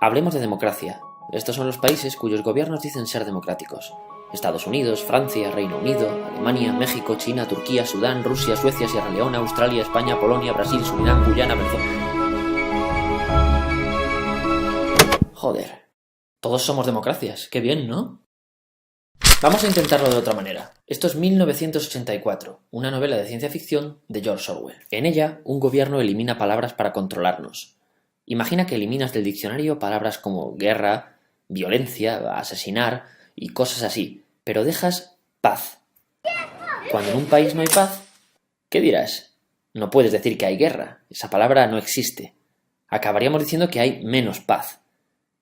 Hablemos de democracia. Estos son los países cuyos gobiernos dicen ser democráticos. Estados Unidos, Francia, Reino Unido, Alemania, México, China, Turquía, Sudán, Rusia, Suecia, Sierra Leona, Australia, España, Polonia, Brasil, Surinam, Guyana, Venezuela... Joder. Todos somos democracias. Qué bien, ¿no? Vamos a intentarlo de otra manera. Esto es 1984, una novela de ciencia ficción de George Orwell. En ella, un gobierno elimina palabras para controlarnos. Imagina que eliminas del diccionario palabras como guerra, violencia, asesinar y cosas así, pero dejas paz. Cuando en un país no hay paz, ¿qué dirás? No puedes decir que hay guerra, esa palabra no existe. Acabaríamos diciendo que hay menos paz.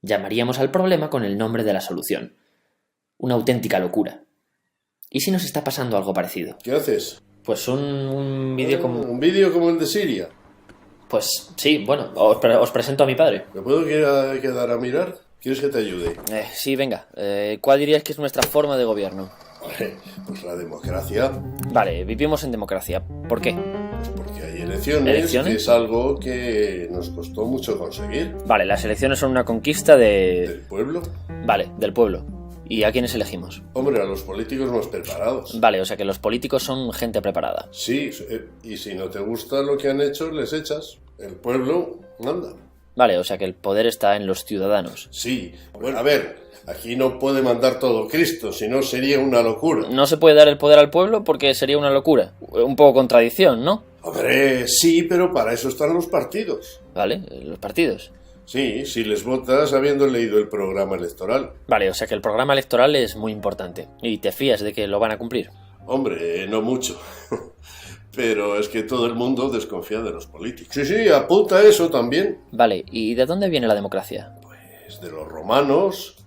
Llamaríamos al problema con el nombre de la solución. Una auténtica locura. ¿Y si nos está pasando algo parecido? ¿Qué haces? Pues un vídeo como... ¿Un vídeo como el de Siria? Pues sí, bueno, os presento a mi padre. ¿Me puedo quedar a mirar? ¿Quieres que te ayude? Sí, venga. ¿Cuál dirías que es nuestra forma de gobierno? Pues la democracia. Vale, vivimos en democracia. ¿Por qué? Pues porque hay elecciones, que es algo que nos costó mucho conseguir. Vale, las elecciones son una conquista ¿Del pueblo? Vale, del pueblo. ¿Y a quiénes elegimos? Hombre, a los políticos más preparados. Vale, o sea que los políticos son gente preparada. Sí, y si no te gusta lo que han hecho, les echas. El pueblo manda. Vale, o sea que el poder está en los ciudadanos. Sí, bueno, a ver, aquí no puede mandar todo Cristo, si no sería una locura. No se puede dar el poder al pueblo porque sería una locura. Un poco contradicción, ¿no? Hombre, sí, pero para eso están los partidos. Vale, los partidos. Sí, si les votas habiendo leído el programa electoral. Vale, o sea que el programa electoral es muy importante. ¿Y te fías de que lo van a cumplir? Hombre, no mucho. Pero es que todo el mundo desconfía de los políticos. Sí, apunta eso también. Vale, ¿y de dónde viene la democracia? Pues de los romanos.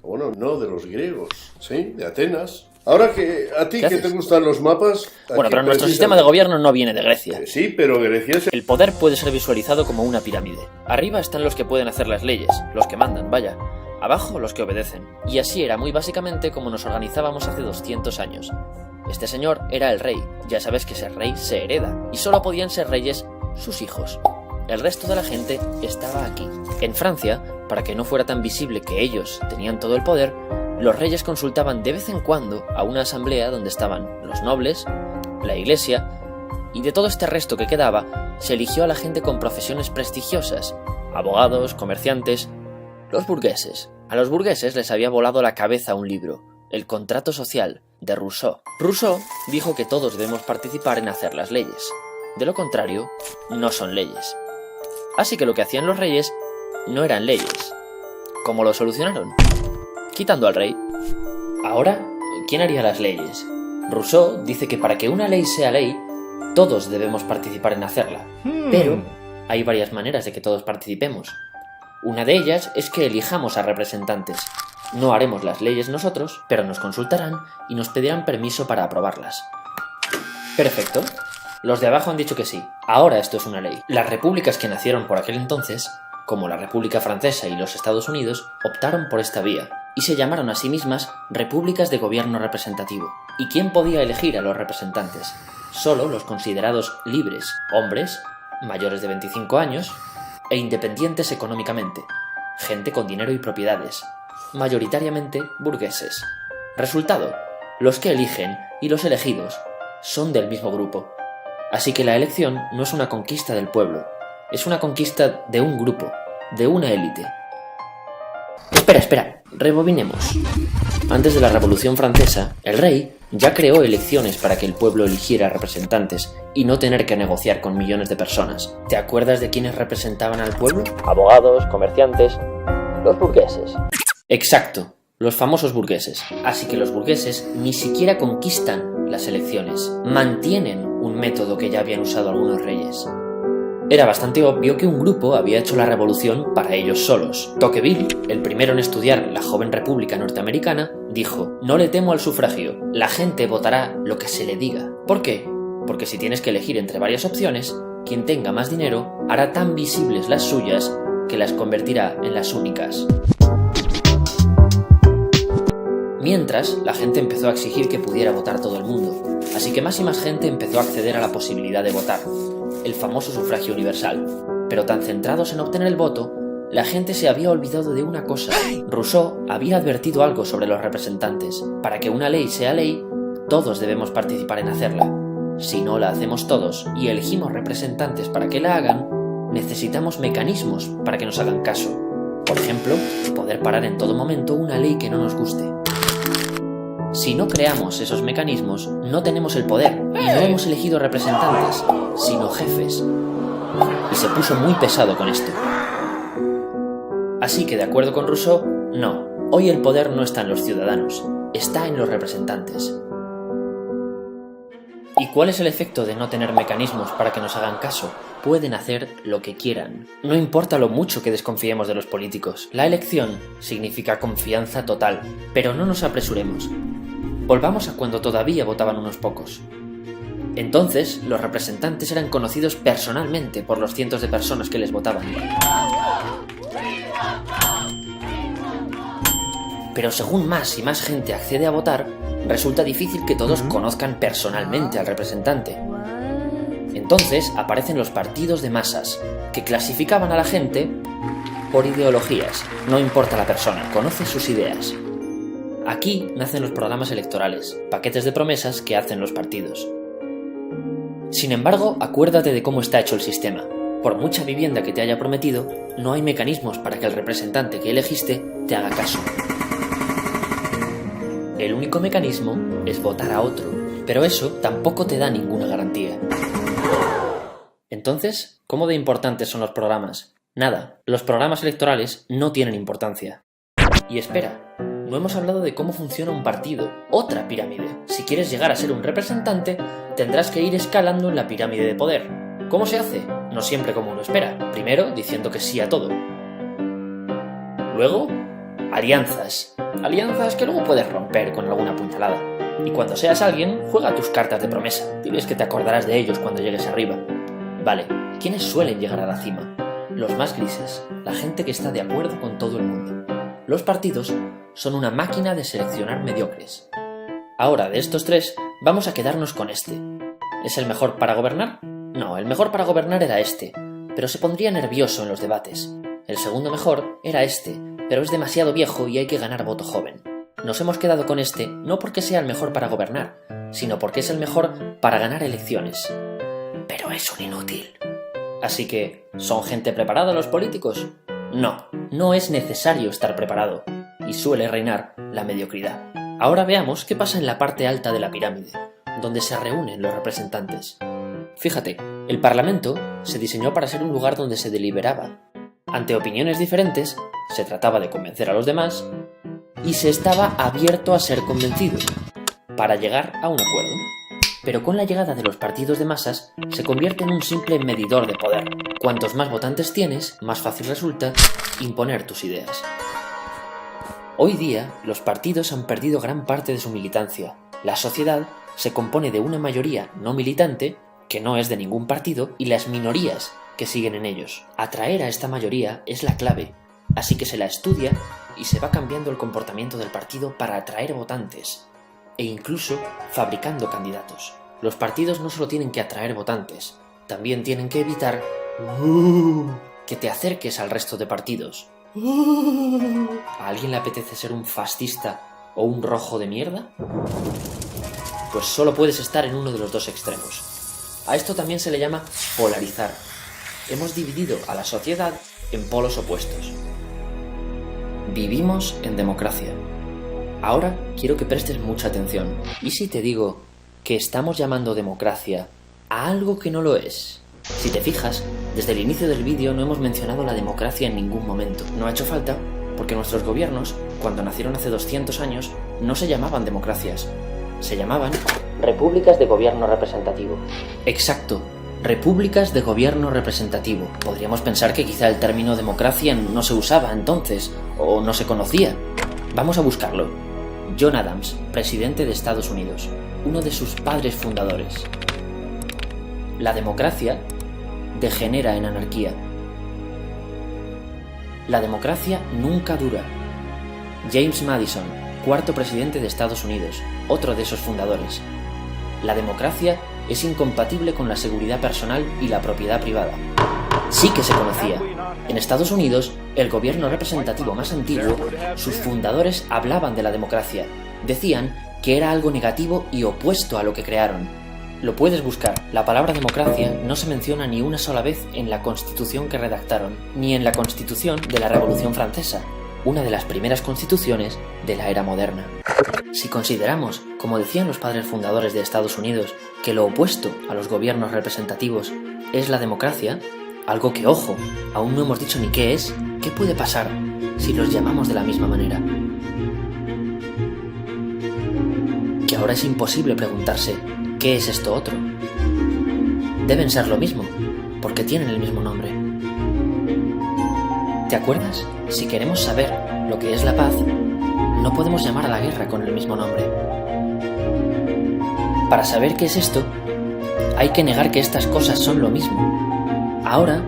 Bueno, no, de los griegos. Sí, de Atenas. Ahora que a ti que te gustan los mapas... Bueno, pero nuestro sistema de gobierno no viene de Grecia. Sí, pero Grecia es... El poder puede ser visualizado como una pirámide. Arriba están los que pueden hacer las leyes, los que mandan, vaya. Abajo los que obedecen. Y así era muy básicamente como nos organizábamos hace 200 años. Este señor era el rey. Ya sabes que ser rey se hereda. Y solo podían ser reyes sus hijos. El resto de la gente estaba aquí. En Francia, para que no fuera tan visible que ellos tenían todo el poder, los reyes consultaban de vez en cuando a una asamblea donde estaban los nobles, la iglesia, y de todo este resto que quedaba, se eligió a la gente con profesiones prestigiosas, abogados, comerciantes, los burgueses. A los burgueses les había volado la cabeza un libro, El contrato social, de Rousseau. Rousseau dijo que todos debemos participar en hacer las leyes. De lo contrario, no son leyes. Así que lo que hacían los reyes no eran leyes. ¿Cómo lo solucionaron? Quitando al rey. Ahora, ¿quién haría las leyes? Rousseau dice que para que una ley sea ley, todos debemos participar en hacerla. Pero hay varias maneras de que todos participemos. Una de ellas es que elijamos a representantes. No haremos las leyes nosotros, pero nos consultarán y nos pedirán permiso para aprobarlas. Perfecto. Los de abajo han dicho que sí. Ahora esto es una ley. Las repúblicas que nacieron por aquel entonces, como la República Francesa y los Estados Unidos, optaron por esta vía y se llamaron a sí mismas repúblicas de gobierno representativo. ¿Y quién podía elegir a los representantes? Solo los considerados libres, hombres, mayores de 25 años e independientes económicamente, gente con dinero y propiedades, mayoritariamente burgueses. Resultado, los que eligen y los elegidos son del mismo grupo. Así que la elección no es una conquista del pueblo, es una conquista de un grupo, de una élite. Espera, rebobinemos. Antes de la Revolución Francesa, el rey ya creó elecciones para que el pueblo eligiera representantes y no tener que negociar con millones de personas. ¿Te acuerdas de quiénes representaban al pueblo? Abogados, comerciantes, los burgueses. Exacto, los famosos burgueses. Así que los burgueses ni siquiera conquistan las elecciones, mantienen un método que ya habían usado algunos reyes. Era bastante obvio que un grupo había hecho la revolución para ellos solos. Tocqueville, el primero en estudiar la joven república norteamericana, dijo: no le temo al sufragio, la gente votará lo que se le diga. ¿Por qué? Porque si tienes que elegir entre varias opciones, quien tenga más dinero hará tan visibles las suyas que las convertirá en las únicas. Mientras, la gente empezó a exigir que pudiera votar todo el mundo, así que más y más gente empezó a acceder a la posibilidad de votar, el famoso sufragio universal, pero tan centrados en obtener el voto la gente se había olvidado de una cosa. Rousseau había advertido algo sobre los representantes. Para que una ley sea ley, todos debemos participar en hacerla. Si no la hacemos todos y elegimos representantes para que la hagan, necesitamos mecanismos para que nos hagan caso. Por ejemplo, poder parar en todo momento una ley que no nos guste. Si no creamos esos mecanismos, no tenemos el poder y no hemos elegido representantes, sino jefes. Y se puso muy pesado con esto. Así que, de acuerdo con Rousseau, no, hoy el poder no está en los ciudadanos, está en los representantes. ¿Y cuál es el efecto de no tener mecanismos para que nos hagan caso? Pueden hacer lo que quieran. No importa lo mucho que desconfiemos de los políticos. La elección significa confianza total, pero no nos apresuremos. Volvamos a cuando todavía votaban unos pocos. Entonces, los representantes eran conocidos personalmente por los cientos de personas que les votaban. Pero según más y más gente accede a votar, resulta difícil que todos conozcan personalmente al representante. Entonces aparecen los partidos de masas, que clasificaban a la gente por ideologías. No importa la persona, conoce sus ideas. Aquí nacen los programas electorales, paquetes de promesas que hacen los partidos. Sin embargo, acuérdate de cómo está hecho el sistema. Por mucha vivienda que te haya prometido, no hay mecanismos para que el representante que elegiste te haga caso. El único mecanismo es votar a otro, pero eso tampoco te da ninguna garantía. Entonces, ¿cómo de importantes son los programas? Nada, los programas electorales no tienen importancia. Y espera, no hemos hablado de cómo funciona un partido, otra pirámide. Si quieres llegar a ser un representante, tendrás que ir escalando en la pirámide de poder. ¿Cómo se hace? No siempre como uno espera. Primero, diciendo que sí a todo. Luego, alianzas. Alianzas que luego puedes romper con alguna puñalada. Y cuando seas alguien, juega tus cartas de promesa. Diles que te acordarás de ellos cuando llegues arriba. Vale, ¿quiénes suelen llegar a la cima? Los más grises, la gente que está de acuerdo con todo el mundo. Los partidos son una máquina de seleccionar mediocres. Ahora, de estos tres, vamos a quedarnos con este. ¿Es el mejor para gobernar? No, el mejor para gobernar era este, pero se pondría nervioso en los debates. El segundo mejor era este, pero es demasiado viejo y hay que ganar voto joven. Nos hemos quedado con este no porque sea el mejor para gobernar, sino porque es el mejor para ganar elecciones. Pero es un inútil. Así que, ¿son gente preparada los políticos? No, no es necesario estar preparado, y suele reinar la mediocridad. Ahora veamos qué pasa en la parte alta de la pirámide, donde se reúnen los representantes. Fíjate, el Parlamento se diseñó para ser un lugar donde se deliberaba. Ante opiniones diferentes, se trataba de convencer a los demás y se estaba abierto a ser convencido, para llegar a un acuerdo. Pero con la llegada de los partidos de masas, se convierte en un simple medidor de poder. Cuantos más votantes tienes, más fácil resulta imponer tus ideas. Hoy día, los partidos han perdido gran parte de su militancia. La sociedad se compone de una mayoría no militante, que no es de ningún partido, y las minorías que siguen en ellos. Atraer a esta mayoría es la clave, así que se la estudia y se va cambiando el comportamiento del partido para atraer votantes, e incluso fabricando candidatos. Los partidos no solo tienen que atraer votantes, también tienen que evitar que te acerques al resto de partidos. ¿A alguien le apetece ser un fascista o un rojo de mierda? Pues solo puedes estar en uno de los dos extremos. A esto también se le llama polarizar. Hemos dividido a la sociedad en polos opuestos. Vivimos en democracia. Ahora quiero que prestes mucha atención. ¿Y si te digo que estamos llamando democracia a algo que no lo es? Si te fijas, desde el inicio del vídeo no hemos mencionado la democracia en ningún momento. No ha hecho falta porque nuestros gobiernos, cuando nacieron hace 200 años, no se llamaban democracias. Se llamaban repúblicas de gobierno representativo. Exacto, repúblicas de gobierno representativo. Podríamos pensar que quizá el término democracia no se usaba entonces, o no se conocía. Vamos a buscarlo. John Adams, presidente de Estados Unidos, uno de sus padres fundadores. La democracia degenera en anarquía. La democracia nunca dura. James Madison, cuarto presidente de Estados Unidos, otro de esos fundadores. La democracia es incompatible con la seguridad personal y la propiedad privada. Sí que se conocía. En Estados Unidos, el gobierno representativo más antiguo, sus fundadores hablaban de la democracia. Decían que era algo negativo y opuesto a lo que crearon. Lo puedes buscar. La palabra democracia no se menciona ni una sola vez en la Constitución que redactaron, ni en la Constitución de la Revolución Francesa, una de las primeras constituciones de la era moderna. Si consideramos, como decían los padres fundadores de Estados Unidos, que lo opuesto a los gobiernos representativos es la democracia, algo que, ojo, aún no hemos dicho ni qué es, ¿qué puede pasar si los llamamos de la misma manera? Que ahora es imposible preguntarse, ¿qué es esto otro? Deben ser lo mismo, porque tienen el mismo nombre. ¿Te acuerdas? Si queremos saber lo que es la paz, no podemos llamar a la guerra con el mismo nombre. Para saber qué es esto, hay que negar que estas cosas son lo mismo. Ahora,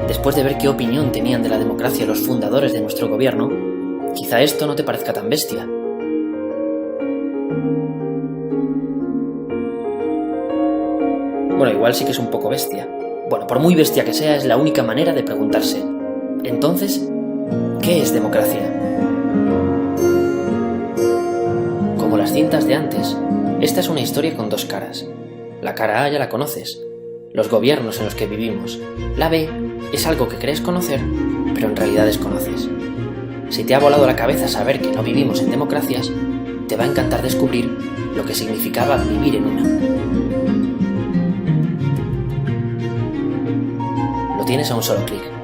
después de ver qué opinión tenían de la democracia los fundadores de nuestro gobierno, quizá esto no te parezca tan bestia. Bueno, igual sí que es un poco bestia. Bueno, por muy bestia que sea, es la única manera de preguntarse. Entonces, ¿qué es democracia? Como las cintas de antes, esta es una historia con dos caras. La cara A ya la conoces, los gobiernos en los que vivimos. La B es algo que crees conocer, pero en realidad desconoces. Si te ha volado la cabeza saber que no vivimos en democracias, te va a encantar descubrir lo que significaba vivir en una. Lo tienes a un solo clic.